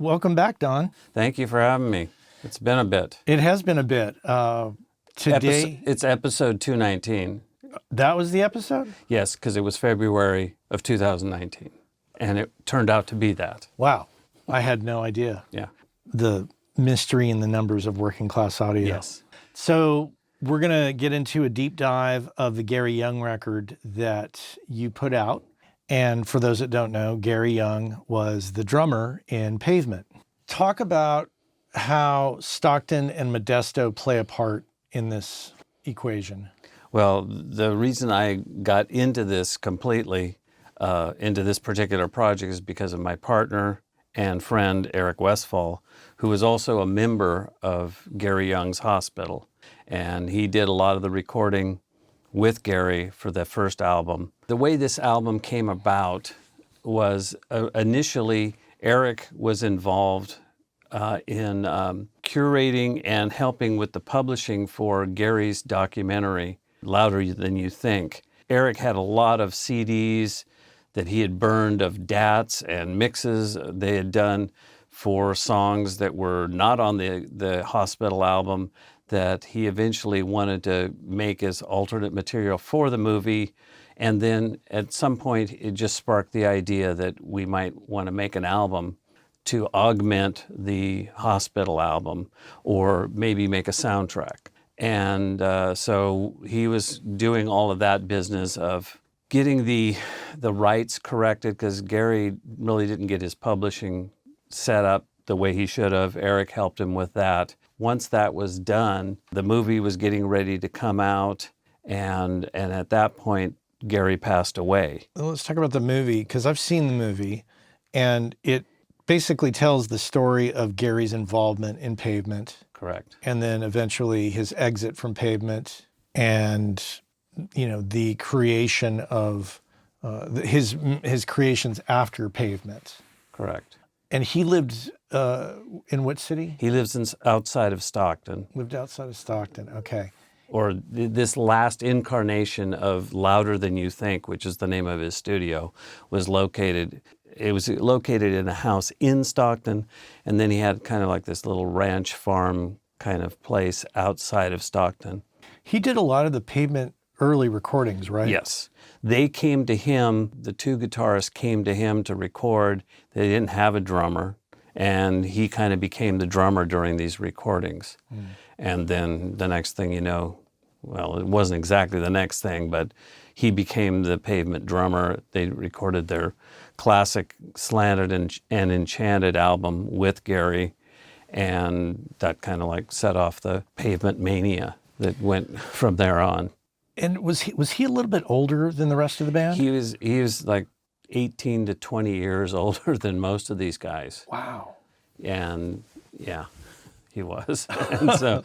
Welcome back, Don. Thank you for having me. It's been a bit. It has been a bit. Today, It's episode 219. that was the episode? Yes, because it was February of 2019. And it turned out to be that. Wow. I had no idea. Yeah. The mystery and the numbers of working class audio. Yes. So we're going to get into a deep dive of the Gary Young record that you put out. And for those that don't know, Gary Young was the drummer in Pavement. Talk about how Stockton and Modesto play a part in this equation. Well, the reason I got into this completely, into this particular project, is because of my partner and friend, Eric Westfall, who was also a member of Gary Young's hospital. And he did a lot of the recording with Gary for the first album. The way this album came about was initially Eric was involved in curating and helping with the publishing for Gary's documentary, Louder Than You Think. Eric had a lot of CDs that he had burned of DATs and mixes they had done for songs that were not on the hospital album that he eventually wanted to make as alternate material for the movie. And then at some point, it just sparked the idea that we might want to make an album to augment the hospital album, or maybe make a soundtrack. And so he was doing all of that business of getting the rights corrected, because Gary really didn't get his publishing set up the way he should have. Eric helped him with that. Once that was done, the movie was getting ready to come out, and at that point, Gary passed away. Well, let's talk about the movie, because I've seen the movie, and it basically tells the story of Gary's involvement in Pavement. Correct. And then eventually his exit from Pavement, and the creation of his creations after Pavement. Correct. And he lived in what city? He lives outside of Stockton. Lived outside of Stockton, okay. Or this last incarnation of Louder Than You Think, which is the name of his studio, was located in a house in Stockton, and then he had kind of like this little ranch farm kind of place outside of Stockton. He did a lot of the Pavement early recordings, right? Yes. They came to him, the two guitarists came to him to record. They didn't have a drummer, and he kind of became the drummer during these recordings. And then the next thing you know, well, it wasn't exactly the next thing, but he became the Pavement drummer. They recorded their classic Slanted and Enchanted album with Gary, and that kind of like set off the Pavement mania that went from there on. And was he a little bit older than the rest of the band? He was like 18 to 20 years older than most of these guys. Wow. And yeah, he was. And so,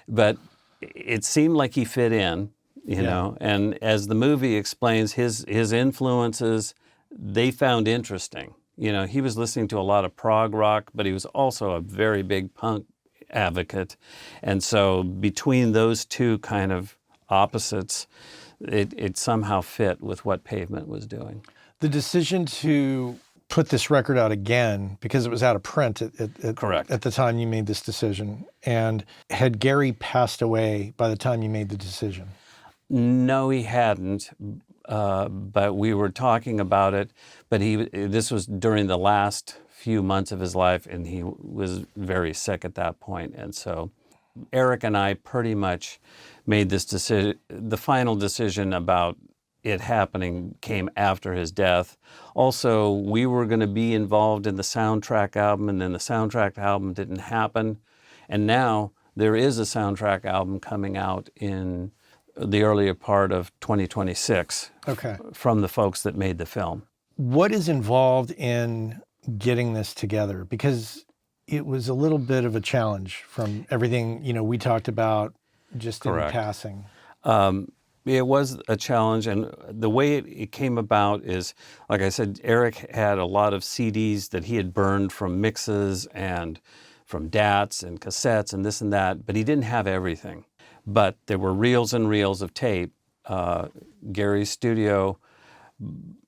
but it seemed like he fit in, you know. And as the movie explains, his influences, they found interesting. You know, he was listening to a lot of prog rock, but he was also a very big punk advocate. And so between those two kind of opposites, it somehow fit with what Pavement was doing. The decision to put this record out again, because it was out of print Correct. At the time you made this decision, and had Gary passed away by the time you made the decision? No, he hadn't, but we were talking about it. But this was during the last few months of his life, and he was very sick at that point. And so Eric and I pretty much made this decision. The final decision about it happening came after his death. Also, we were going to be involved in the soundtrack album, and then the soundtrack album didn't happen. And now there is a soundtrack album coming out in the earlier part of 2026 from the folks that made the film. What is involved in getting this together? Because it was a little bit of a challenge from everything, we talked about just Correct. In passing. It was a challenge, and the way it came about is, like I said, Eric had a lot of CDs that he had burned from mixes and from DATs and cassettes and this and that, but he didn't have everything. But there were reels and reels of tape. Gary's studio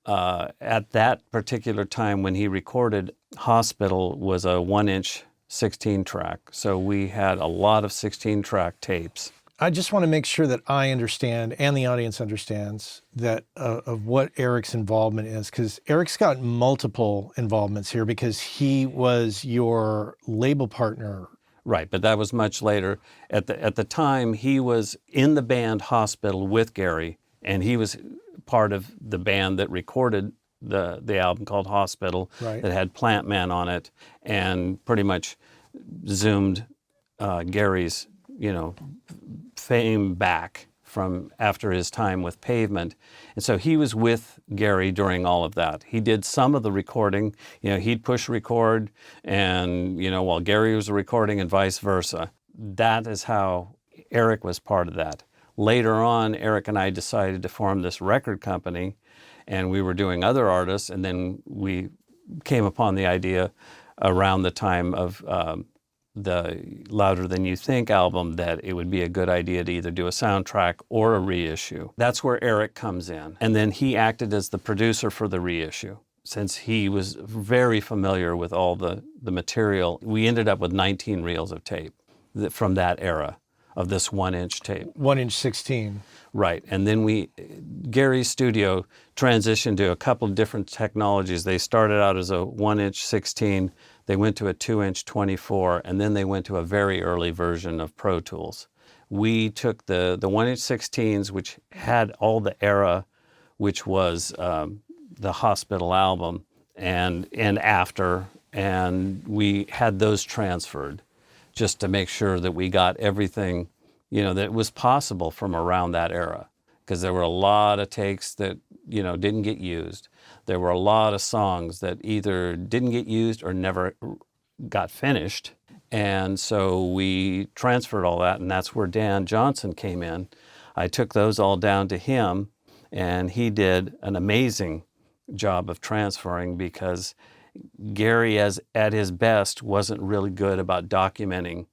At that particular time when he recorded, Hospital was a 1-inch 16 track. So we had a lot of 16 track tapes. I just want to make sure that I understand and the audience understands that of what Eric's involvement is, because Eric's got multiple involvements here because he was your label partner. Right, but that was much later. At the time, he was in the band Hospital with Gary, and he was part of the band that recorded the album called Hospital, Right. that had Plant Man on it, and pretty much zoomed Gary's, fame back from after his time with Pavement. And so he was with Gary during all of that. He did some of the recording. He'd push record and, while Gary was recording and vice versa. That is how Eric was part of that. Later on, Eric and I decided to form this record company, and we were doing other artists, and then we came upon the idea around the time of the Louder Than You Think album that it would be a good idea to either do a soundtrack or a reissue. That's where Eric comes in. And then he acted as the producer for the reissue. Since he was very familiar with all the material, we ended up with 19 reels of tape from that era of this 1-inch tape. 1-inch 16. Right. And then Gary's studio transitioned to a couple of different technologies. They started out as a 1-inch 16, they went to a 2-inch 24, and then they went to a very early version of Pro Tools. We took the 1-inch 16s, which had all the era, which was the Hospital album and after, and we had those transferred just to make sure that we got everything, that was possible from around that era. Because there were a lot of takes that, didn't get used. There were a lot of songs that either didn't get used or never got finished. And so we transferred all that, and that's where Dan Johnson came in. I took those all down to him, and he did an amazing job of transferring, because Gary, at his best, wasn't really good about documenting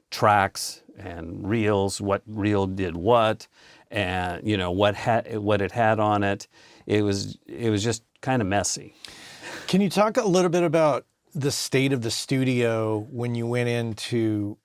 tracks and reels, what reel did what, and what it had on it. It was just kind of messy. Can you talk a little bit about the state of the studio when you went in to,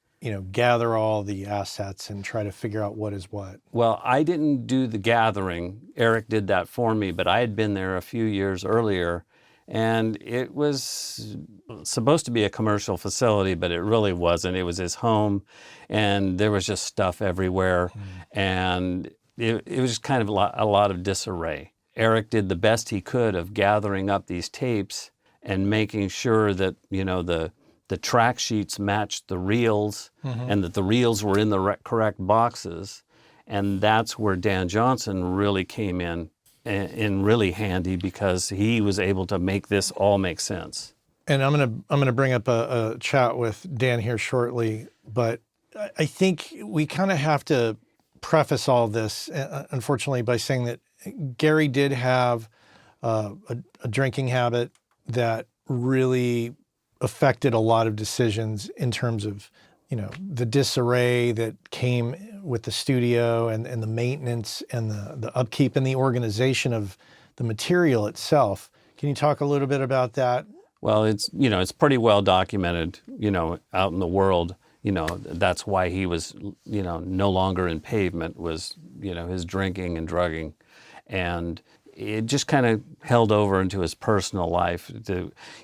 gather all the assets and try to figure out what is what? Well, I didn't do the gathering. Eric did that for me, but I had been there a few years earlier, and it was supposed to be a commercial facility, but it really wasn't. It was his home, and there was just stuff everywhere, and it was just kind of a lot of disarray. Eric did the best he could of gathering up these tapes and making sure that, the track sheets matched the reels, and that the reels were in the correct boxes. And that's where Dan Johnson really came in really handy, because he was able to make this all make sense. And I'm gonna bring up a chat with Dan here shortly, but I think we kind of have to preface all this, unfortunately, by saying that Gary did have a drinking habit that really affected a lot of decisions in terms of, the disarray that came with the studio and the maintenance and the upkeep and the organization of the material itself. Can you talk a little bit about that? Well, it's pretty well documented, out in the world. That's why he was, no longer in Pavement, was, his drinking and drugging. And it just kind of held over into his personal life.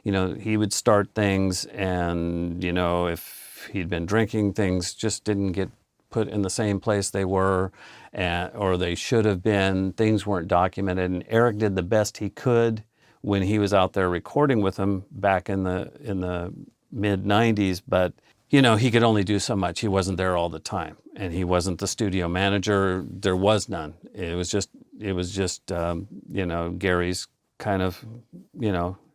He would start things, and, if he'd been drinking, things just didn't get put in the same place they were, or they should have been. Things weren't documented. And Eric did the best he could when he was out there recording with him back in the mid-90s, but he could only do so much. He wasn't there all the time, and he wasn't the studio manager. There was none. It was just Gary's kind of,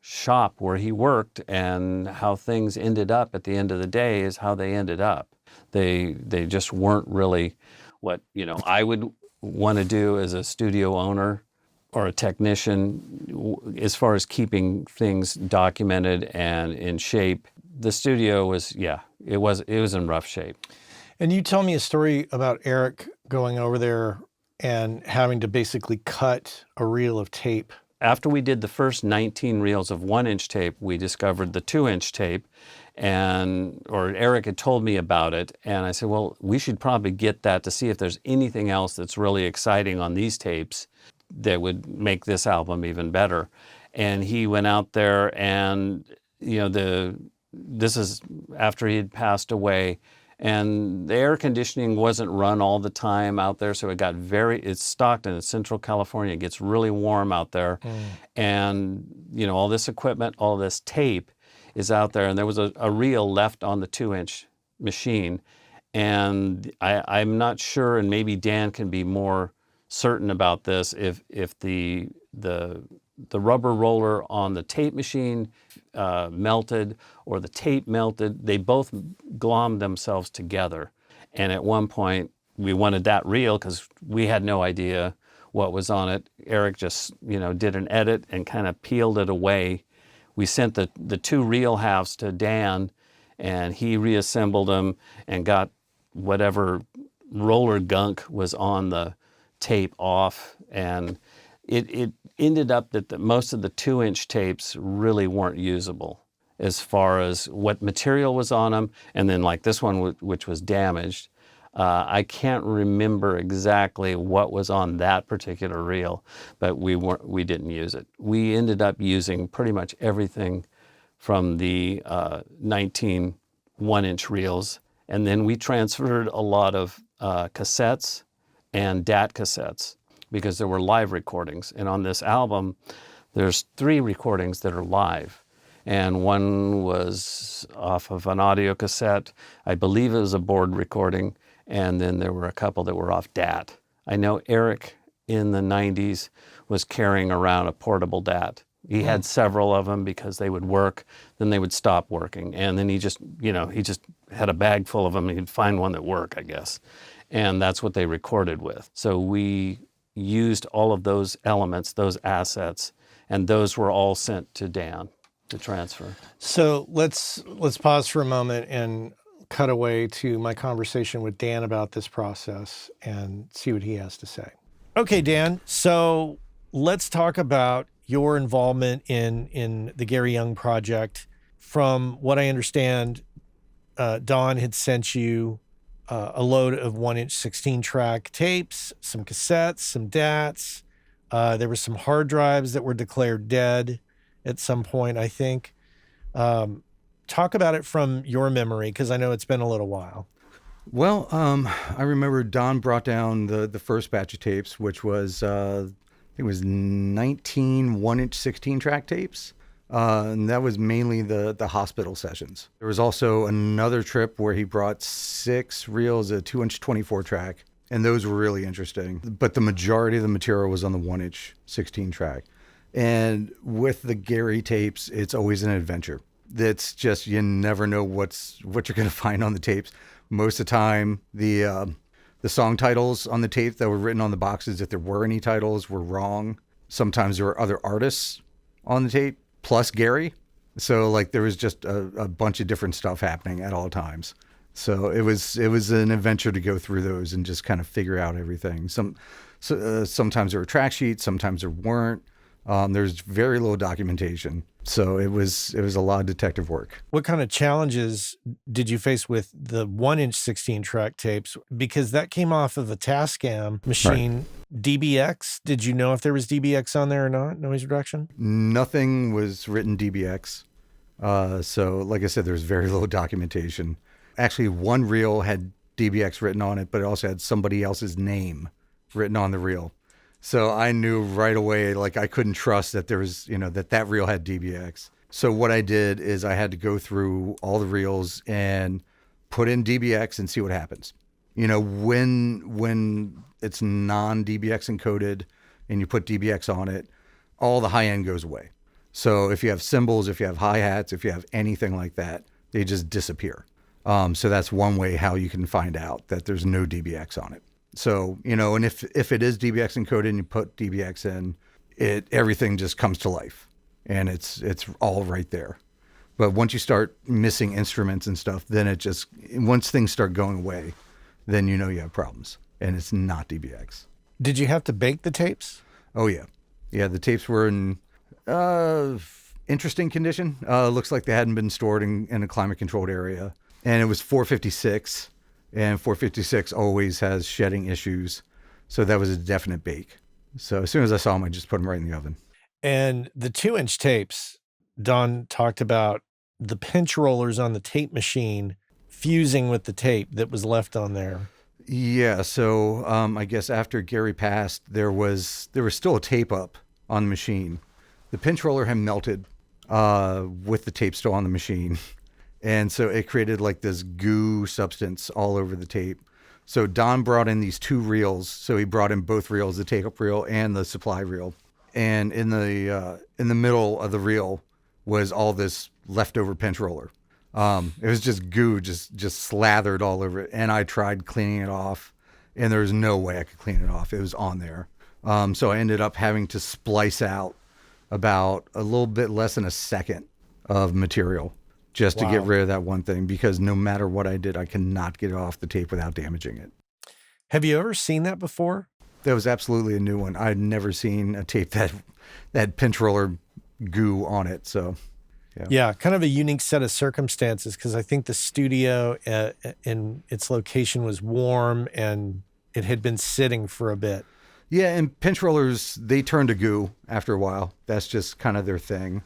shop where he worked, and how things ended up at the end of the day is how they ended up. They just weren't really what, I would want to do as a studio owner or a technician, as far as keeping things documented and in shape. The studio was, it was in rough shape. And you tell me a story about Eric going over there and having to basically cut a reel of tape. After we did the first 19 reels of 1-inch tape, we discovered the 2-inch tape, or Eric had told me about it, and I said, well, we should probably get that to see if there's anything else that's really exciting on these tapes that would make this album even better. And he went out there, and this is after he had passed away, and the air conditioning wasn't run all the time out there, so it's Stockton, it's Central California, it gets really warm out there. And all this equipment, all this tape is out there, and there was a reel left on the 2-inch machine. And I'm not sure, and maybe Dan can be more certain about this, if the rubber roller on the tape machine melted or the tape melted. They both glommed themselves together. And at one point, we wanted that reel because we had no idea what was on it. Eric just, did an edit and kind of peeled it away. We sent the two reel halves to Dan, and he reassembled them and got whatever roller gunk was on the tape off. And it ended up that most of the 2-inch tapes really weren't usable as far as what material was on them. And then like this one, which was damaged, I can't remember exactly what was on that particular reel, but we didn't use it. We ended up using pretty much everything from the 19 1-inch reels. And then we transferred a lot of cassettes and DAT cassettes, because there were live recordings. And on this album, there's 3 recordings that are live. And one was off of an audio cassette. I believe it was a board recording. And then there were a couple that were off DAT. I know Eric in the 90s was carrying around a portable DAT. He had several of them because they would work, then they would stop working. And then he just had a bag full of them. He'd find one that worked, I guess. And that's what they recorded with. So we used all of those elements, those assets, and those were all sent to Dan to transfer. So let's pause for a moment and cut away to my conversation with Dan about this process and see what he has to say. Okay, Dan, so let's talk about your involvement in the Gary Young project. From what I understand, Don had sent you a load of 1-inch 16-track tapes, some cassettes, some DATs. There were some hard drives that were declared dead at some point, I think. Talk about it from your memory, because I know it's been a little while. Well, I remember Don brought down the first batch of tapes, which was, I think it was 19 1-inch 16-track tapes. And that was mainly the hospital sessions. There was also another trip where he brought 6 reels of 2-inch 24-track, and those were really interesting. But the majority of the material was on the 1-inch 16-track. And with the Gary tapes, it's always an adventure. That's just, you never know what you're going to find on the tapes. Most of the time, the song titles on the tape that were written on the boxes, if there were any titles, were wrong. Sometimes there were other artists on the tape, plus Gary. So like there was just a bunch of different stuff happening at all times. So it was an adventure to go through those and just kind of figure out everything. Sometimes there were track sheets, sometimes there weren't. There's very little documentation. So it was a lot of detective work. What kind of challenges did you face with the 1-inch 16-track tapes? Because that came off of a Tascam machine. Right. DBX, did you know if there was DBX on there or not? Noise reduction? Nothing was written DBX. So like I said, there's very little documentation. Actually, one reel had DBX written on it, but it also had somebody else's name written on the reel. So I knew right away, like I couldn't trust that there was, that reel had DBX. So what I did is I had to go through all the reels and put in DBX and see what happens. When it's non-DBX encoded and you put DBX on it, all the high end goes away. So if you have cymbals, if you have hi-hats, if you have anything like that, they just disappear. So that's one way how you can find out that there's no DBX on it. So, and if it is DBX encoded and you put DBX in, everything just comes to life and it's all right there. But once you start missing instruments and stuff, then once things start going away, then you have problems and it's not DBX. Did you have to bake the tapes? Oh yeah, yeah. The tapes were in interesting condition. Looks like they hadn't been stored in a climate controlled area, and it was 456, and 456 always has shedding issues, so that was a definite bake. So as soon as I saw them, I just put them right in the oven. And the 2-inch tapes, Don talked about the pinch rollers on the tape machine fusing with the tape that was left on there. Yeah, so I guess after Gary passed, there was still a tape up on the machine. The pinch roller had melted with the tape still on the machine, and so it created like this goo substance all over the tape. So Don brought in these 2 reels. So he brought in both reels, the take-up reel and the supply reel. And in the middle of the reel was all this leftover pinch roller. It was just goo, just slathered all over it. And I tried cleaning it off, and there was no way I could clean it off. It was on there. So I ended up having to splice out about a little bit less than a second of material just to get rid of that one thing, because no matter what I did, I could not get it off the tape without damaging it. Have you ever seen that before? That was absolutely a new one. I'd never seen a tape that had pinch roller goo on it. So, yeah, kind of a unique set of circumstances, because I think the studio in its location was warm and it had been sitting for a bit. Yeah, and pinch rollers, they turn to goo after a while. That's just kind of their thing.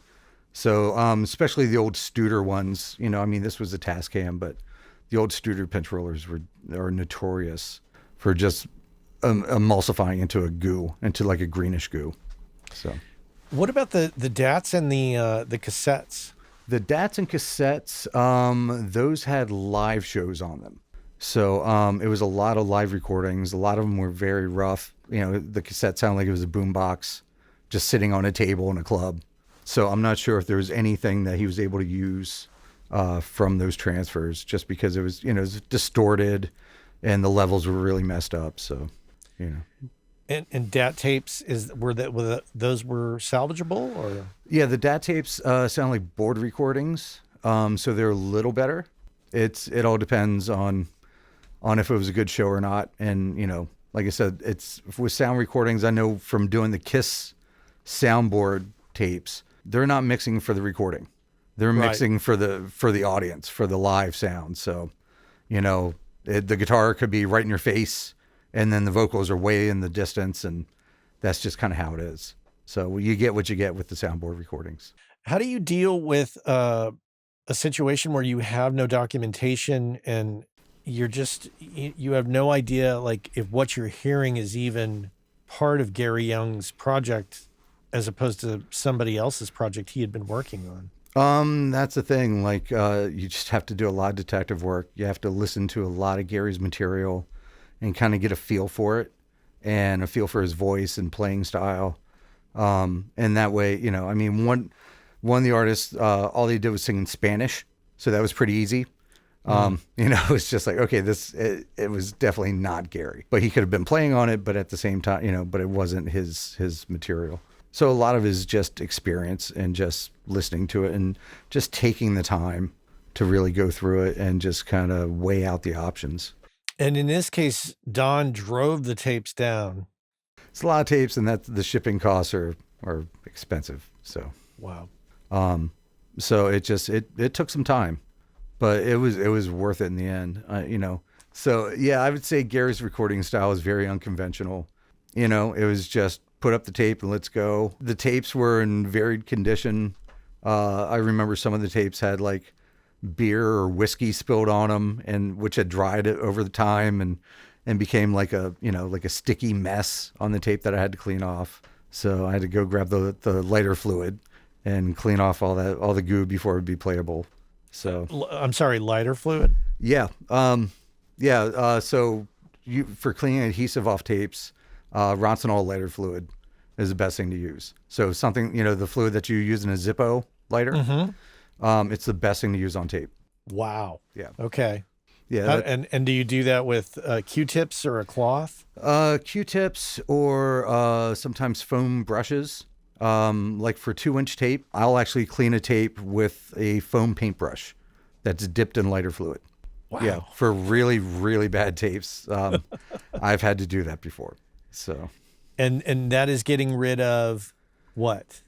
So, especially the old Studer ones, you know, I mean, this was a Tascam, but the old Studer pinch rollers are notorious for just emulsifying into a goo, into like a greenish goo. So, what about the DATs and the cassettes? The DATs and cassettes, those had live shows on them. So it was a lot of live recordings. A lot of them were very rough. You know, the cassette sounded like it was a boombox just sitting on a table in a club. So I'm not sure if there was anything that he was able to use from those transfers, just because it was, you know, it was distorted and the levels were really messed up. So, you know. And DAT tapes, those were salvageable, or? Yeah, the DAT tapes sound like board recordings, so they're a little better. It all depends on if it was a good show or not. And, you know, like I said, it's with sound recordings, I know from doing the KISS soundboard tapes, they're not mixing for the recording. They're mixing for the audience, for the live sound. So, you know, the guitar could be right in your face, and then the vocals are way in the distance, and that's just kind of how it is. So you get what you get with the soundboard recordings. How do you deal with a situation where you have no documentation and you have no idea, like, if what you're hearing is even part of Gary Young's project as opposed to somebody else's project he had been working on? That's the thing. Like, you just have to do a lot of detective work. You have to listen to a lot of Gary's material and kind of get a feel for it and a feel for his voice and playing style. And that way, you know, I mean, one of the artists, all they did was sing in Spanish. So that was pretty easy. You know, it's just like, okay, it was definitely not Gary, but he could have been playing on it, but at the same time, you know, but it wasn't his material. So a lot of it is just experience and just listening to it and just taking the time to really go through it and just kind of weigh out the options. And in this case, Don drove the tapes down. It's a lot of tapes, and that the shipping costs are expensive. So, wow. So it took some time, but it was worth it in the end. You know, so yeah, I would say Gary's recording style is very unconventional. You know, it was just put up the tape and let's go. The tapes were in varied condition. I remember some of the tapes had like beer or whiskey spilled on them, and which had dried it over the time and became like a sticky mess on the tape that I had to clean off. So I had to go grab the lighter fluid and clean off all the goo before it would be playable. So I'm sorry, lighter fluid? Yeah. So for cleaning adhesive off tapes, Roncinol lighter fluid is the best thing to use. So something, you know, the fluid that you use in a Zippo lighter, it's the best thing to use on tape. Wow. Yeah. Okay. Yeah. And do you do that with Q-tips or a cloth? Q-tips or sometimes foam brushes. Like for 2-inch tape, I'll actually clean a tape with a foam paintbrush that's dipped in lighter fluid. Wow. Yeah. For really, really bad tapes, I've had to do that before. So, And that is getting rid of what?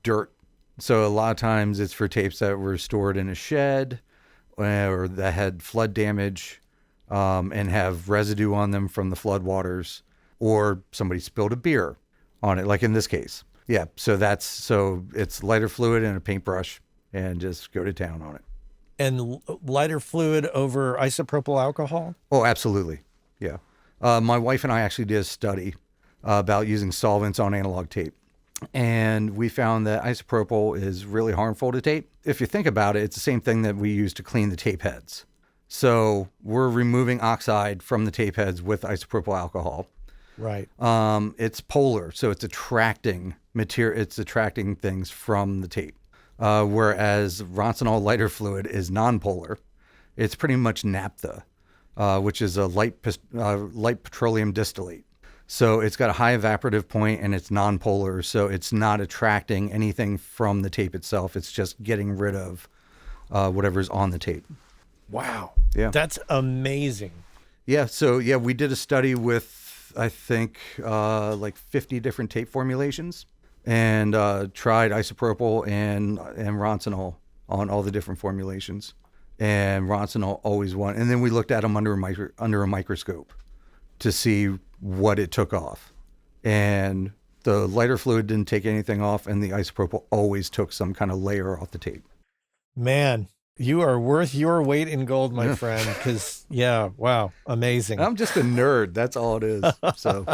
dirt. So a lot of times it's for tapes that were stored in a shed or that had flood damage, and have residue on them from the flood waters, or somebody spilled a beer on it, like in this case. Yeah. So it's lighter fluid and a paintbrush, and just go to town on it. And lighter fluid over isopropyl alcohol? Oh, absolutely. Yeah. My wife and I actually did a study about using solvents on analog tape. And we found that isopropyl is really harmful to tape. If you think about it, it's the same thing that we use to clean the tape heads. So we're removing oxide from the tape heads with isopropyl alcohol. Right. It's polar, so it's attracting material. It's attracting things from the tape. Whereas Roncinol lighter fluid is nonpolar. It's pretty much naphtha, which is a light petroleum distillate. So it's got a high evaporative point and it's nonpolar, so it's not attracting anything from the tape itself. It's just getting rid of whatever's on the tape. Wow. Yeah. That's amazing. Yeah. So yeah, we did a study with, I think, like 50 different tape formulations, and tried isopropyl and Roncinol on all the different formulations. And Roncinol always won. And then we looked at them under a microscope to see what it took off. And the lighter fluid didn't take anything off, and the isopropyl always took some kind of layer off the tape. Man, you are worth your weight in gold, my friend. Because, yeah, wow, amazing. I'm just a nerd. That's all it is. So,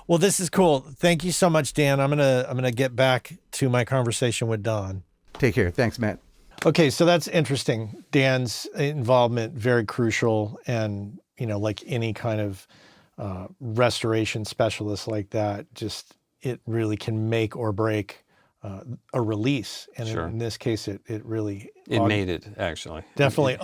Well, this is cool. Thank you so much, Dan. I'm gonna get back to my conversation with Don. take care. Thanks, Matt. Okay, so that's interesting. Dan's involvement, very crucial, and like any kind of restoration specialist like that, just it really can make or break a release. And Sure. in this case, it really Made it, actually. definitely,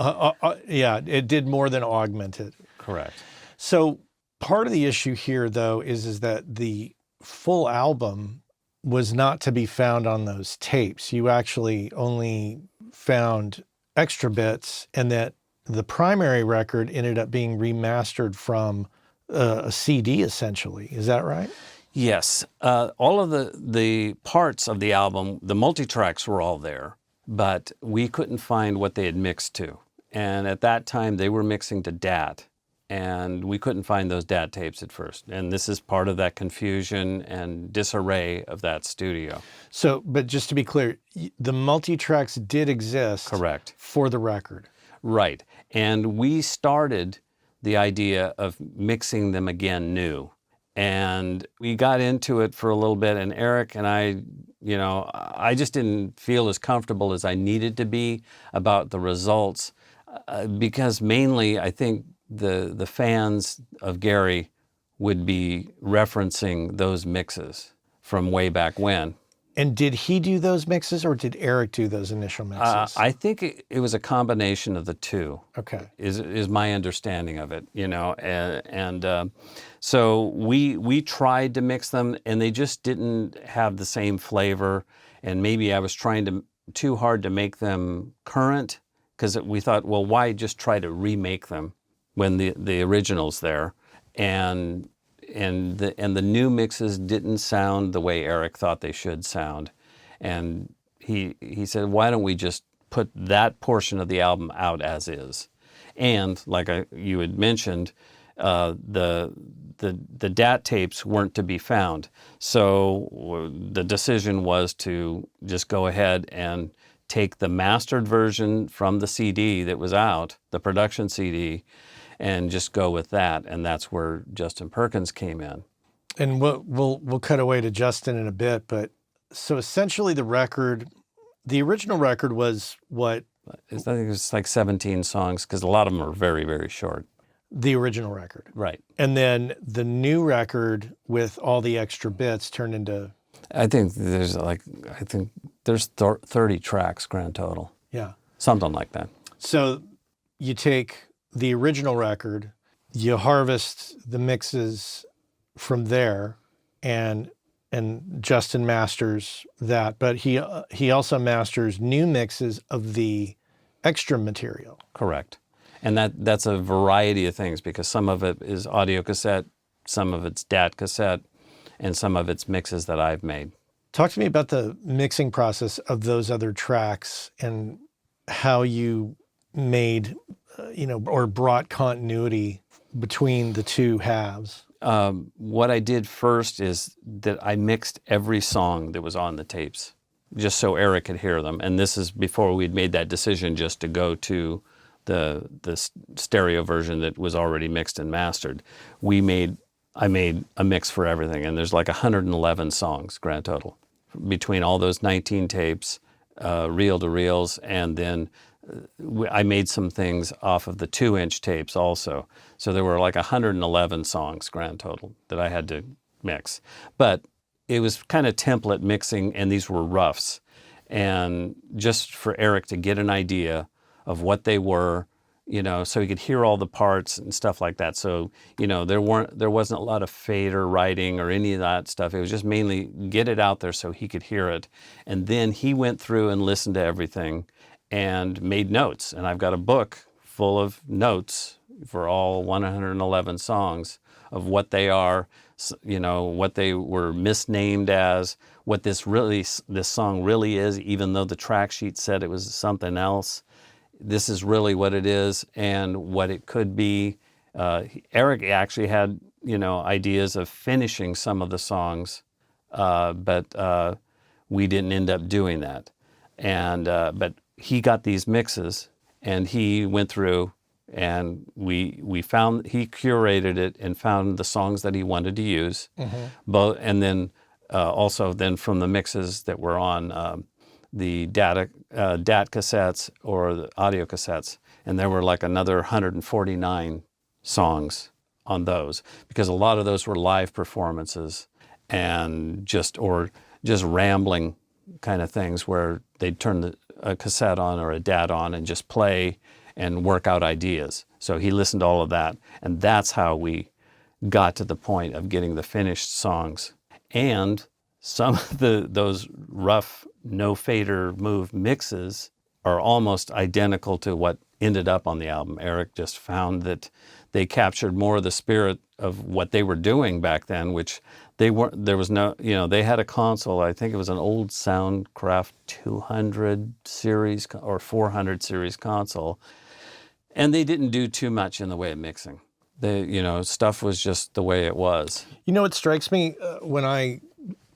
yeah, it did more than augment it. Correct. So part of the issue here, though, is that the full album was not to be found on those tapes. You actually only found extra bits, and that the primary record ended up being remastered from a CD, essentially. Is that right? Yes. All of the parts of the album, the multi-tracks were all there, but we couldn't find what they had mixed to. And at that time, they were mixing to DAT, and we couldn't find those DAT tapes at first. And this is part of that confusion and disarray of that studio. So, but just to be clear, the multi-tracks did exist. Correct. For the record. Right. And we started the idea of mixing them again new. And we got into it for a little bit, and Eric and I, I just didn't feel as comfortable as I needed to be about the results, because mainly I think the fans of Gary would be referencing those mixes from way back when. And did he do those mixes, or did Eric do those initial mixes? I think it was a combination of the two. Okay. Is my understanding of it, so we tried to mix them, and they just didn't have the same flavor. And maybe I was trying too hard to make them current, because we thought, well, why just try to remake them when the original's there? And the new mixes didn't sound the way Eric thought they should sound. And he said, why don't we just put that portion of the album out as is? And like you had mentioned, the DAT tapes weren't to be found. So the decision was to just go ahead and take the mastered version from the CD that was out, the production CD, and just go with that. And that's where Justin Perkins came in. And we'll cut away to Justin in a bit, but so essentially the original record was what? I think it's like 17 songs, because a lot of them are very, very short. The original record. Right. And then the new record with all the extra bits turned into... I think there's 30 tracks grand total. Yeah. Something like that. So you take the original record, you harvest the mixes from there, and Justin masters that, but he also masters new mixes of the extra material. Correct. And that's a variety of things, because some of it is audio cassette some of it's DAT cassette, and some of it's mixes that I've made. Talk to me about the mixing process of those other tracks and how you made, or brought continuity between the two halves. What I did first is that I mixed every song that was on the tapes, just so Eric could hear them. And this is before we'd made that decision just to go to the stereo version that was already mixed and mastered. I made a mix for everything, and there's like 111 songs grand total between all those 19 tapes, reel to reels, and then I made some things off of the 2-inch tapes also. So there were like 111 songs grand total that I had to mix. But it was kind of template mixing, and these were roughs. And just for Eric to get an idea of what they were, so he could hear all the parts and stuff like that. So, there wasn't a lot of fader writing or any of that stuff. It was just mainly get it out there so he could hear it. And then he went through and listened to everything and made notes. And I've got a book full of notes for all 111 songs of what they are, what they were misnamed as, what this song really is, even though the track sheet said it was something else. This is really what it is and what it could be. Eric actually had, ideas of finishing some of the songs, but we didn't end up doing that. And but he got these mixes, and he went through, and he curated it and found the songs that he wanted to use. Both, and then also then from the mixes that were on the DAT cassettes or the audio cassettes, and there were like another 149 songs on those, because a lot of those were live performances and just rambling kind of things where they'd turn a cassette on or a DAT on and just play and work out ideas. So he listened to all of that, and that's how we got to the point of getting the finished songs. And some of those rough, no fader move mixes are almost identical to what ended up on the album. Eric just found that they captured more of the spirit of what they were doing back then, which they weren't. There was no, they had a console. I think it was an old Soundcraft 200 series or 400 series console, and they didn't do too much in the way of mixing. Stuff was just the way it was. It strikes me when I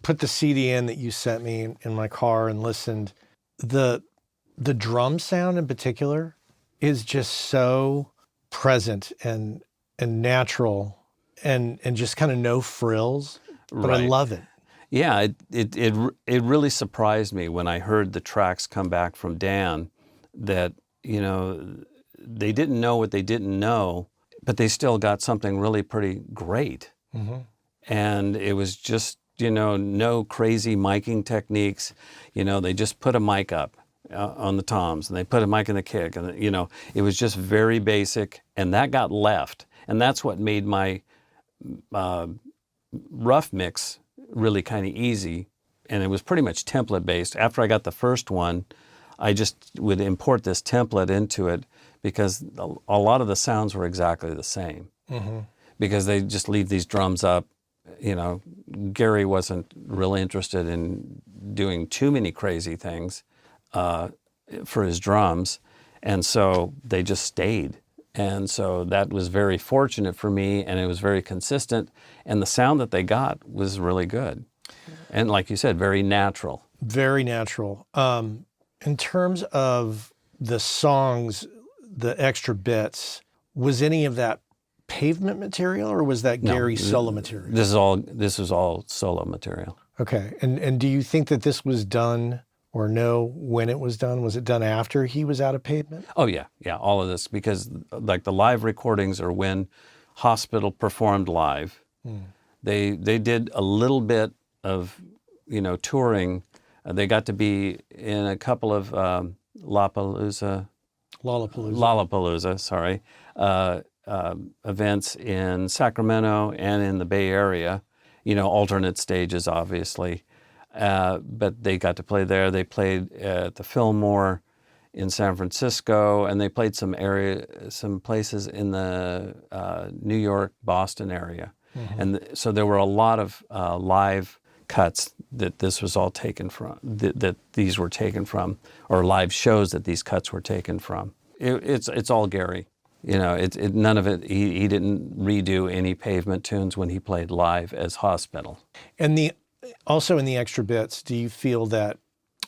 put the CD in that you sent me in my car and listened, the drum sound in particular is just so present and natural and just kind of no frills, but Right. I love it. Yeah, it really surprised me when I heard the tracks come back from Dan that, they didn't know what they didn't know, but they still got something really pretty great. And it was just, no crazy miking techniques. They just put a mic up on the toms, and they put a mic in the kick, and it was just very basic, and that got left. And that's what made my rough mix really kind of easy, and it was pretty much template based. After I got the first one, I just would import this template into it, because a lot of the sounds were exactly the same. Because they just leave these drums up. Gary wasn't really interested in doing too many crazy things for his drums, and so they just stayed. And so that was very fortunate for me, and it was very consistent, and the sound that they got was really good. And like you said, very natural. Very natural. In terms of the songs, the extra bits, was any of that Pavement material, or was that Gary solo material? This was all solo material. Okay. And do you think that this was done, or know when it was done? Was it done after he was out of Pavement? Oh yeah, all of this, because like the live recordings are when Hospital performed live. They did a little bit of touring. They got to be in a couple of Lollapalooza, sorry, events in Sacramento and in the Bay Area. Alternate stages, obviously. But they got to play there. They played at the Fillmore in San Francisco, and they played some places in the New York, Boston area. So there were a lot of live cuts that this was all taken from, that these were taken from, or live shows that these cuts were taken from. It's all Gary. You know, none of it, he didn't redo any Pavement tunes when he played live as Hospital. And also in the extra bits, do you feel that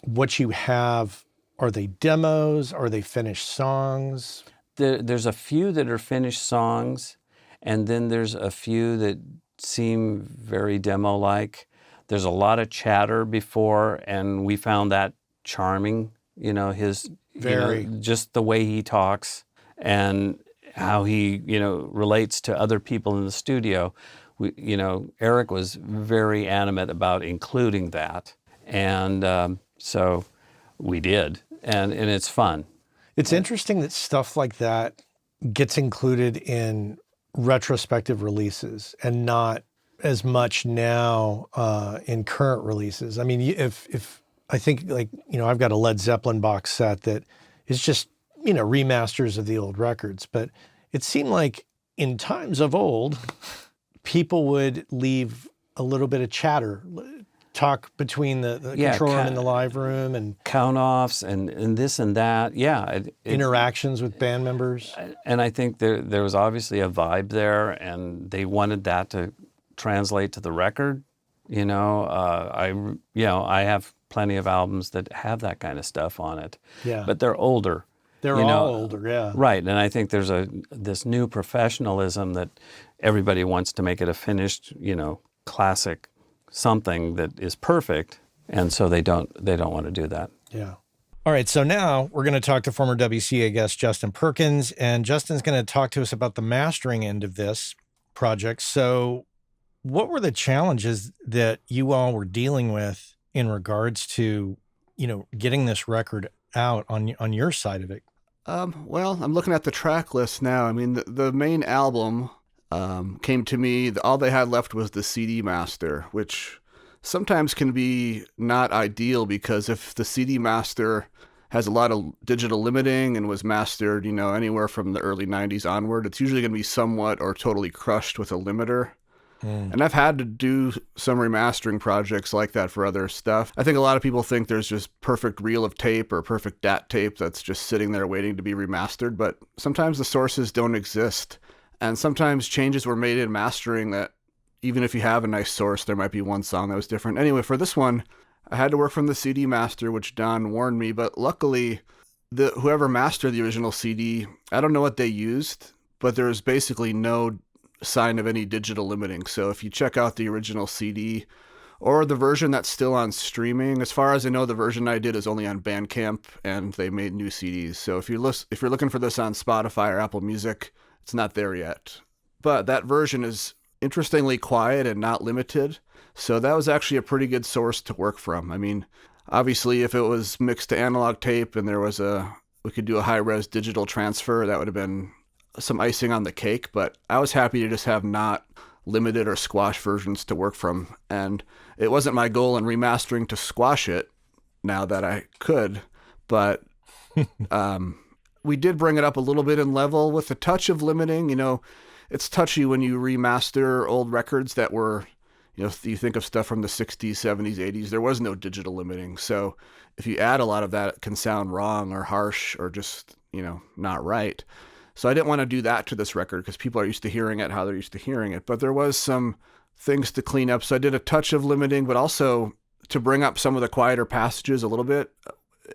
what you have, are they demos? Are they finished songs? There's a few that are finished songs, and then there's a few that seem very demo-like. There's a lot of chatter before, and we found that charming, you know, just the way he talks and how he, relates to other people in the studio. Eric was very animate about including that. And so we did, and it's fun. It's interesting that stuff like that gets included in retrospective releases and not as much now in current releases. I mean, if I think, like, I've got a Led Zeppelin box set that is just, remasters of the old records, but it seemed like in times of old, people would leave a little bit of chatter, talk between the control room and the live room, and count-offs and this and that. Yeah. Interactions with band members. And I think there was obviously a vibe there, and they wanted that to translate to the record. I have plenty of albums that have that kind of stuff on it. Yeah. But they're older. They're all older, yeah. Right, and I think there's this new professionalism that everybody wants to make it a finished, classic something that is perfect, and so they don't want to do that. Yeah. All right, so now we're going to talk to former WCA guest Justin Perkins, and Justin's going to talk to us about the mastering end of this project. So what were the challenges that you all were dealing with in regards to, getting this record out on your side of it? Well, I'm looking at the track list now. I mean, the main album came to me, all they had left was the CD master, which sometimes can be not ideal, because if the CD master has a lot of digital limiting and was mastered, anywhere from the early 90s onward, it's usually going to be somewhat or totally crushed with a limiter. And I've had to do some remastering projects like that for other stuff. I think a lot of people think there's just perfect reel of tape or perfect DAT tape that's just sitting there waiting to be remastered, but sometimes the sources don't exist. And sometimes changes were made in mastering that even if you have a nice source, there might be one song that was different. Anyway, for this one, I had to work from the CD master, which Don warned me, but luckily, whoever mastered the original CD, I don't know what they used, but there was basically no sign of any digital limiting. So if you check out the original CD or the version that's still on streaming, as far as I know, the version I did is only on Bandcamp, and they made new CDs. So if you're looking for this on Spotify or Apple Music, it's not there yet. But that version is interestingly quiet and not limited. So that was actually a pretty good source to work from. I mean, obviously, if it was mixed to analog tape and we could do a high-res digital transfer, that would have been some icing on the cake, but I was happy to just have not limited or squash versions to work from. And it wasn't my goal in remastering to squash it now that I could, but we did bring it up a little bit in level with a touch of limiting. It's touchy when you remaster old records that were, if you think of stuff from the 60s, 70s, 80s, there was no digital limiting. So if you add a lot of that, it can sound wrong or harsh or just, not right. So I didn't want to do that to this record because people are used to hearing it how they're used to hearing it. But there was some things to clean up. So I did a touch of limiting, but also to bring up some of the quieter passages a little bit.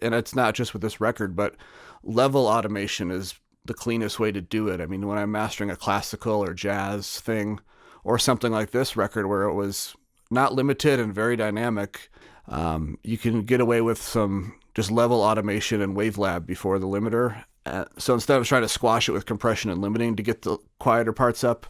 And it's not just with this record, but level automation is the cleanest way to do it. I mean, when I'm mastering a classical or jazz thing or something like this record where it was not limited and very dynamic, you can get away with some just level automation and Wavelab before the limiter. So instead of trying to squash it with compression and limiting to get the quieter parts up,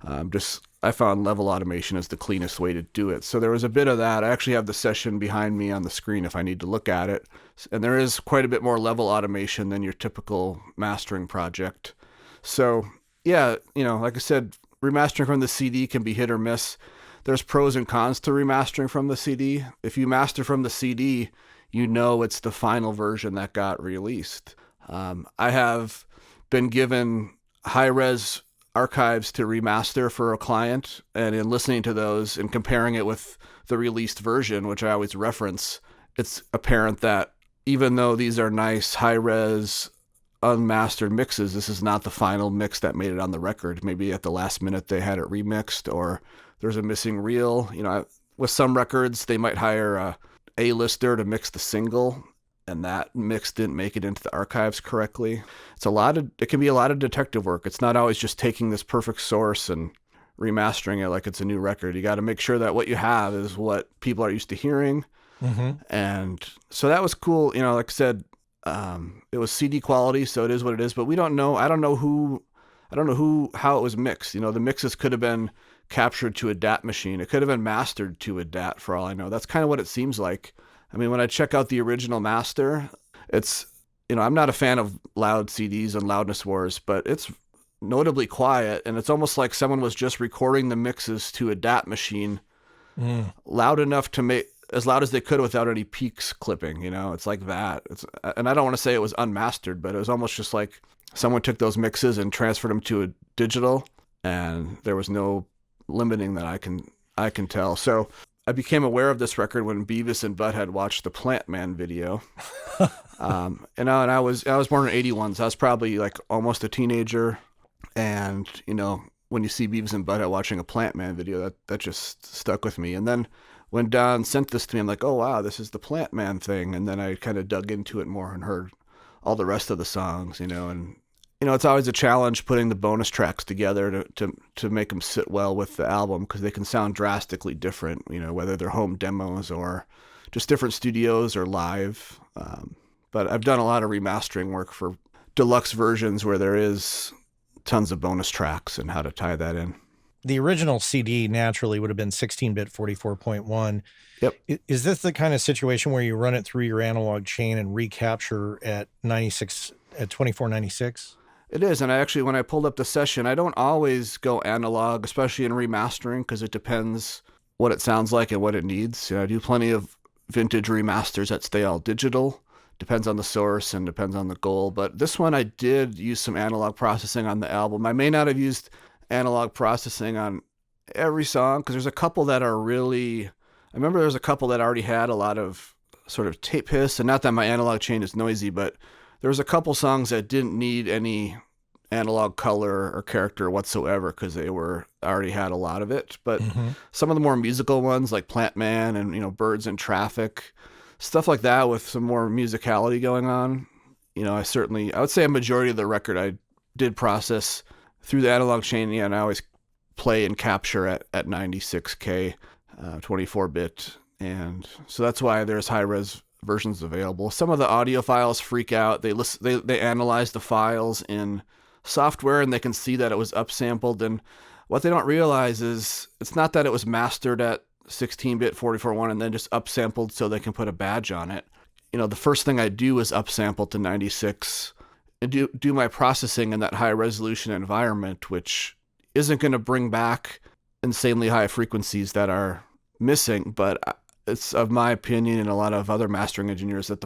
I found level automation is the cleanest way to do it. So there was a bit of that. I actually have the session behind me on the screen if I need to look at it. And there is quite a bit more level automation than your typical mastering project. So yeah, like I said, remastering from the CD can be hit or miss. There's pros and cons to remastering from the CD. If you master from the CD, it's the final version that got released. I have been given high-res archives to remaster for a client, and in listening to those and comparing it with the released version, which I always reference, it's apparent that even though these are nice high-res unmastered mixes, this is not the final mix that made it on the record. Maybe at the last minute they had it remixed, or there's a missing reel. With some records, they might hire a A-lister to mix the single, and that mix didn't make it into the archives correctly. It can be a lot of detective work. It's not always just taking this perfect source and remastering it like it's a new record. You got to make sure that what you have is what people are used to hearing. Mm-hmm. And so that was cool. Like I said, it was CD quality, so it is what it is, but we don't know. I don't know how it was mixed. The mixes could have been captured to a DAT machine. It could have been mastered to a DAT for all I know. That's kind of what it seems like. I mean, when I check out the original master, it's, I'm not a fan of loud CDs and loudness wars, but it's notably quiet, and it's almost like someone was just recording the mixes to a DAT machine loud enough to make as loud as they could without any peaks clipping. It's like that. And I don't want to say it was unmastered, but it was almost just like someone took those mixes and transferred them to a digital, and there was no limiting that I can tell. So I became aware of this record when Beavis and Butthead watched the Plant Man video. And I was born in '81, so I was probably like almost a teenager. And, when you see Beavis and Butthead watching a Plant Man video, that just stuck with me. And then when Don sent this to me, I'm like, oh, wow, this is the Plant Man thing. And then I kind of dug into it more and heard all the rest of the songs, and it's always a challenge putting the bonus tracks together to make them sit well with the album, because they can sound drastically different, whether they're home demos or just different studios or live. But I've done a lot of remastering work for deluxe versions where there is tons of bonus tracks and how to tie that in. The original CD naturally would have been 16-bit 44.1. Yep. Is this the kind of situation where you run it through your analog chain and recapture at 2496? It is, and when I pulled up the session, I don't always go analog, especially in remastering, because it depends what it sounds like and what it needs. I do plenty of vintage remasters that stay all digital. Depends on the source and depends on the goal. But this one, I did use some analog processing on the album. I may not have used analog processing on every song, because there's a couple that are really... I remember there's a couple that already had a lot of sort of tape hiss, and not that my analog chain is noisy, but there was a couple songs that didn't need any analog color or character whatsoever because they already had a lot of it. But some of the more musical ones like Plant Man and, Birds in Traffic, stuff like that with some more musicality going on, I would say a majority of the record I did process through the analog chain. Yeah, and I always play and capture at 96K, 24-bit. And so that's why there's high-res versions available. Some of the audio files freak out. They analyze the files in software and they can see that it was upsampled. And what they don't realize is it's not that it was mastered at 16-bit 44.1 and then just upsampled so they can put a badge on it. The first thing I do is upsample to 96 and do my processing in that high resolution environment, which isn't going to bring back insanely high frequencies that are missing, but it's of my opinion and a lot of other mastering engineers that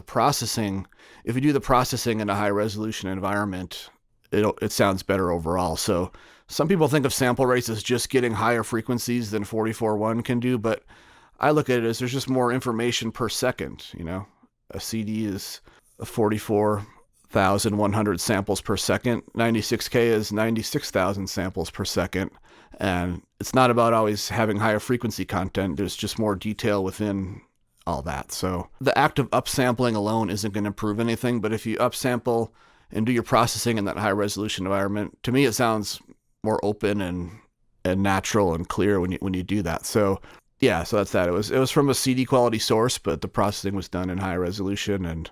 if you do the processing in a high resolution environment, it sounds better overall. So some people think of sample rates as just getting higher frequencies than 44.1 can do, but I look at it as there's just more information per second. A CD is 44,100 samples per second. 96K is 96,000 samples per second. And it's not about always having higher frequency content. There's just more detail within all that. So the act of upsampling alone isn't going to improve anything. But if you upsample and do your processing in that high resolution environment, to me, it sounds more open and natural and clear when you do that. So yeah, so that's that. It was from a CD quality source, but the processing was done in high resolution. And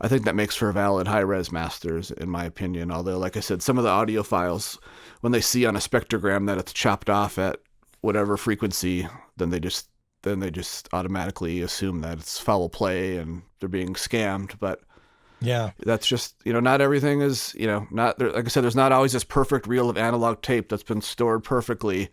I think that makes for valid high-res masters, in my opinion. Although, like I said, some of the audio files, when they see on a spectrogram that it's chopped off at whatever frequency, then they just automatically assume that it's foul play and they're being scammed. But yeah, that's just, not everything is, not there. Like I said, there's not always this perfect reel of analog tape that's been stored perfectly,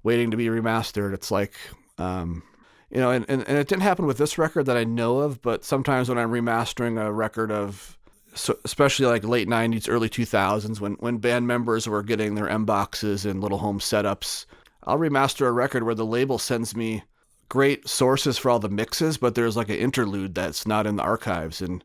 waiting to be remastered. It's like, and it didn't happen with this record that I know of, but sometimes when I'm remastering a record of so especially like late 90s, early 2000s, when band members were getting their M boxes and little home setups. I'll remaster a record where the label sends me great sources for all the mixes, but there's like an interlude that's not in the archives. And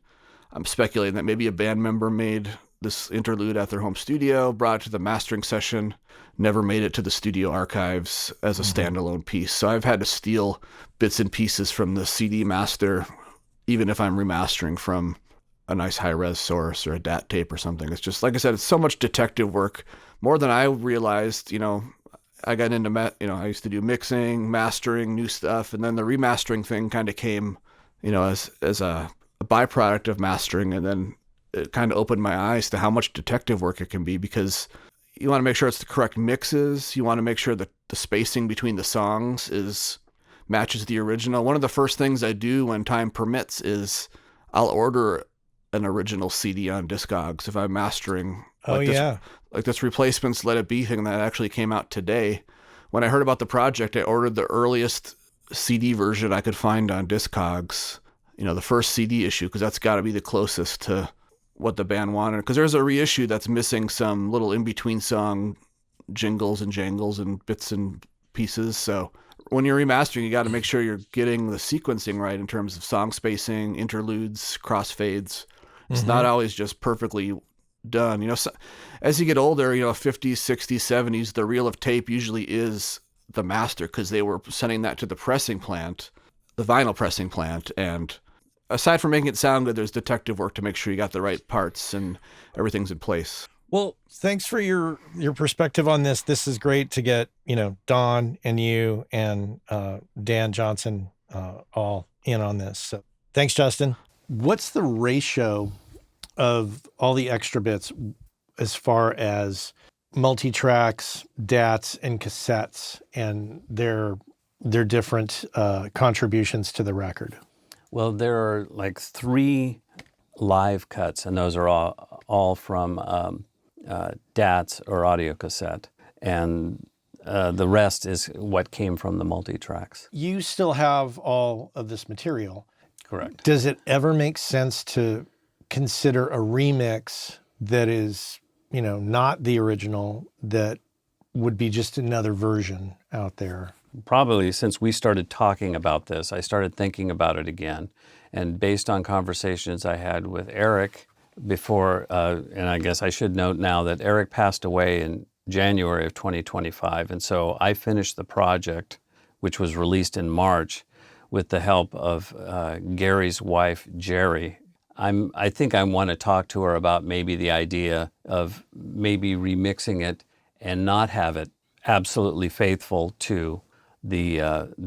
I'm speculating that maybe a band member made this interlude at their home studio, brought it to the mastering session, never made it to the studio archives as a standalone piece. So I've had to steal bits and pieces from the CD master, even if I'm remastering from a nice high-res source or a DAT tape or something. It's just, like I said, it's so much detective work, more than I realized. I got into, I used to do mixing, mastering, new stuff, and then the remastering thing kind of came, as a byproduct of mastering, and then it kind of opened my eyes to how much detective work it can be, because you want to make sure it's the correct mixes. You want to make sure that the spacing between the songs matches the original. One of the first things I do when time permits is I'll order an original CD on Discogs if I'm mastering. Like this Replacements Let It Be thing that actually came out today. When I heard about the project, I ordered the earliest CD version I could find on Discogs, the first CD issue, because that's got to be the closest to what the band wanted. Because there's a reissue that's missing some little in-between song jingles and jangles and bits and pieces. So when you're remastering, you got to make sure you're getting the sequencing right in terms of song spacing, interludes, crossfades. It's not always just perfectly done. So, as you get older, 50s, 60s, 70s, the reel of tape usually is the master, because they were sending that to the pressing plant, the vinyl pressing plant. And aside from making it sound good, there's detective work to make sure you got the right parts and everything's in place. Well, thanks for your perspective on this. This is great to get, Don and you and Dan Johnson all in on this. So thanks, Justin. What's the ratio of all the extra bits as far as multi-tracks, DATs, and cassettes and their different contributions to the record? Well, there are like 3 live cuts, and those are all from DATs or audio cassette. And the rest is what came from the multi-tracks. You still have all of this material. Correct. Does it ever make sense to consider a remix that is, not the original, that would be just another version out there? Probably since we started talking about this, I started thinking about it again. And based on conversations I had with Eric before, and I guess I should note now that Eric passed away in January of 2025. And so I finished the project, which was released in March, with the help of Gary's wife, Jerry. I think I want to talk to her about maybe the idea of maybe remixing it and not have it absolutely faithful to the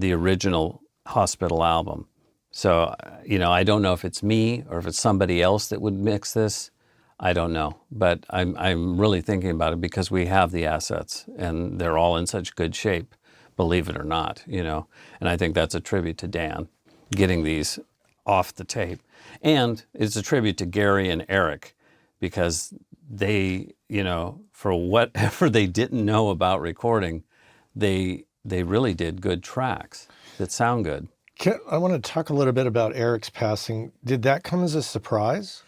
original Hospital album. So, I don't know if it's me or if it's somebody else that would mix this. I don't know, but I'm really thinking about it because we have the assets and they're all in such good shape, believe it or not, and I think that's a tribute to Dan getting these off the tape. And it's a tribute to Gary and Eric, because they, for whatever they didn't know about recording, they really did good tracks that sound good. I want to talk a little bit about Eric's passing. Did that come as a surprise?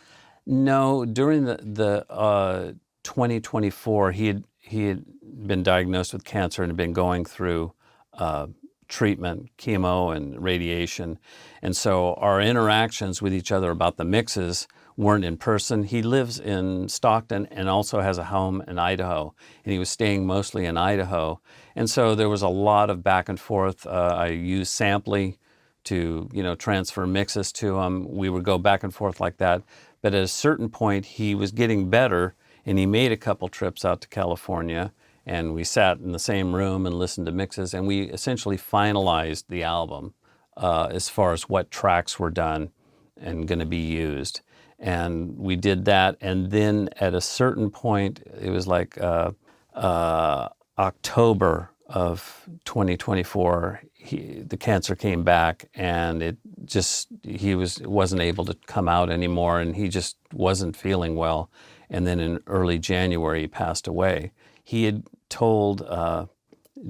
No, during the 2024, he had been diagnosed with cancer and had been going through treatment, chemo and radiation. And so our interactions with each other about the mixes weren't in person. He lives in Stockton and also has a home in Idaho, and he was staying mostly in Idaho. And so there was a lot of back and forth. I used Samply to, transfer mixes to him. We would go back and forth like that. But at a certain point, he was getting better, and he made a couple trips out to California, and we sat in the same room and listened to mixes, and we essentially finalized the album as far as what tracks were done and going to be used. And we did that, and then at a certain point, it was like October of 2024, the cancer came back, and he wasn't able to come out anymore, and he just wasn't feeling well. And then in early January, he passed away. He had told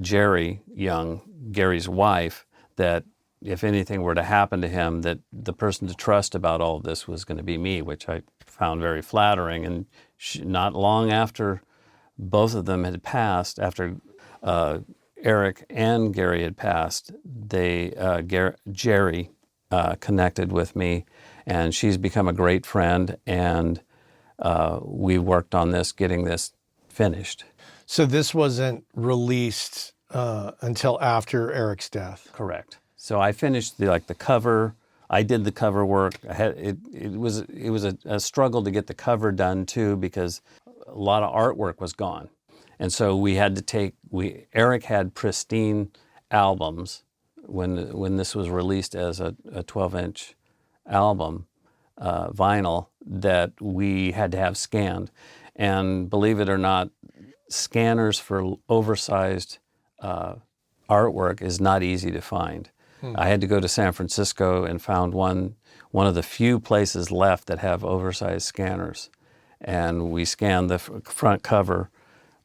Jerry Young, Gary's wife, that if anything were to happen to him, that the person to trust about all of this was going to be me, which I found very flattering. And not long after both of them had passed, after Eric and Gary had passed, Jerry connected with me, and she's become a great friend, and we worked on this, getting this finished. So this wasn't released until after Eric's death. Correct. So I finished the cover. I did the cover work. It was a struggle to get the cover done too, because a lot of artwork was gone, and so we had to Eric had pristine albums when this was released as a 12-inch album, vinyl, that we had to have scanned. And believe it or not, scanners for oversized artwork is not easy to find. I had to go to San Francisco and found one of the few places left that have oversized scanners. And we scanned the front cover,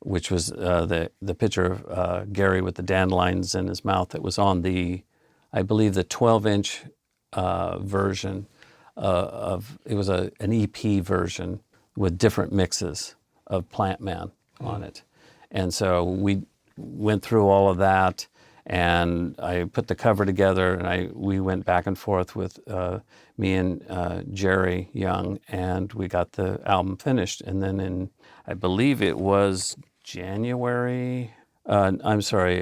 which was the picture of Gary with the dandelions in his mouth that was on I believe the 12-inch version it was an EP version with different mixes of Plant Man on it. And so we went through all of that, and I put the cover together, and we went back and forth with me and Jerry Young, and we got the album finished. And then I believe it was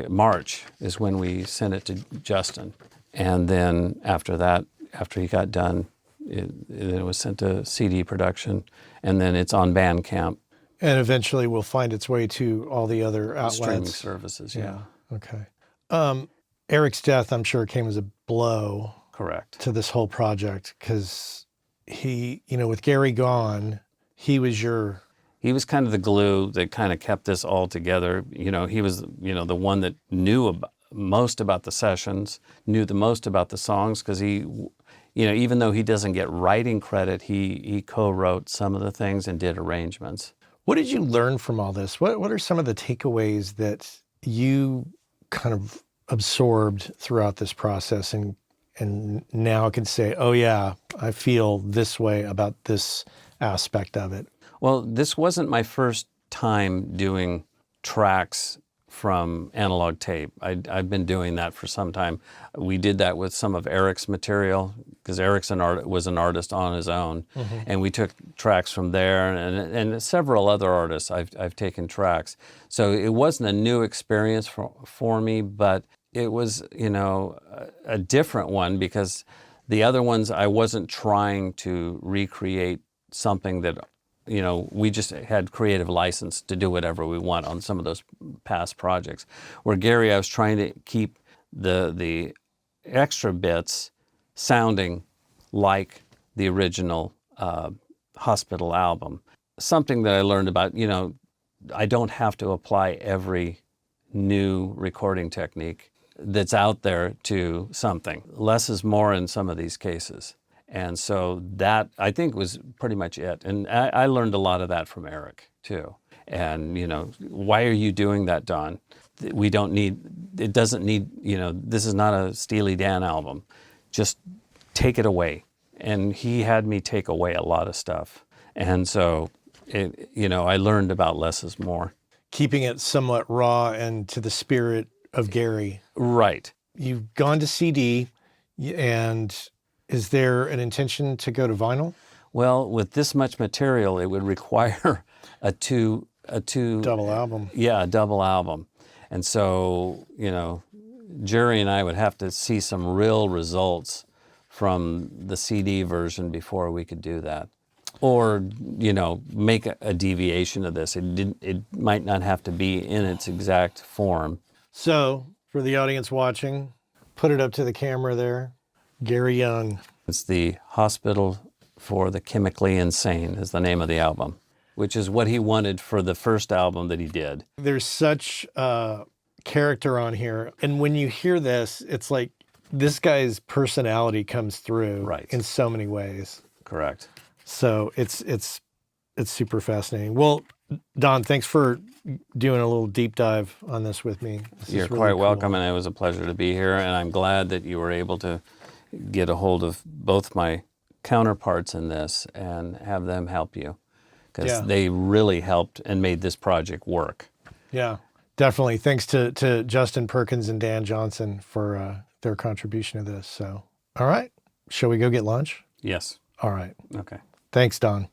March is when we sent it to Justin. And then after that, after he got done, it was sent to CD production, and then it's on Bandcamp. And eventually will find its way to all the other outlets. Streaming services, yeah. Okay. Eric's death, I'm sure, came as a blow. Correct. To this whole project, because he, with Gary gone, he was kind of the glue that kind of kept this all together. He was, the one that knew most about the sessions, knew the most about the songs, because he, even though he doesn't get writing credit, he co-wrote some of the things and did arrangements. What did you learn from all this? What are some of the takeaways that you kind of absorbed throughout this process and now can say, oh yeah, I feel this way about this aspect of it? Well, this wasn't my first time doing tracks from analog tape. I've been doing that for some time. We did that with some of Eric's material, because Eric's was an artist on his own, and we took tracks from there, and several other artists I've taken tracks. So it wasn't a new experience for me, but it was, a different one, because the other ones I wasn't trying to recreate something that we just had creative license to do whatever we want on some of those past projects. Where Gary, I was trying to keep the extra bits sounding like the original Hospital album. Something that I learned about, I don't have to apply every new recording technique that's out there to something. Less is more in some of these cases. And so that, I think, was pretty much it. And I learned a lot of that from Eric, too. And, why are you doing that, Don? It doesn't need, this is not a Steely Dan album. Just take it away. And he had me take away a lot of stuff. And so, I learned about less is more. Keeping it somewhat raw and to the spirit of Gary. Right. You've gone to CD, and is there an intention to go to vinyl? Well, with this much material, it would require a two double album. Yeah, a double album. And so, Jerry and I would have to see some real results from the CD version before we could do that. Or, make a deviation of this. It might not have to be in its exact form. So, for the audience watching, put it up to the camera there. Gary Young. It's the Hospital for the Chemically Insane is the name of the album, which is what he wanted for the first album that he did. There's such character on here. And when you hear this, it's like this guy's personality comes through in so many ways. Correct. So it's super fascinating. Well, Don, thanks for doing a little deep dive on this with me. This is You're really quite cool. welcome, and it was a pleasure to be here. And I'm glad that you were able to get a hold of both my counterparts in this and have them help you, because Yeah. they really helped and made this project work. Yeah, definitely. Thanks to Justin Perkins and Dan Johnson for their contribution to this. So, all right, shall we go get lunch? Yes. All right. Okay. Thanks, Don.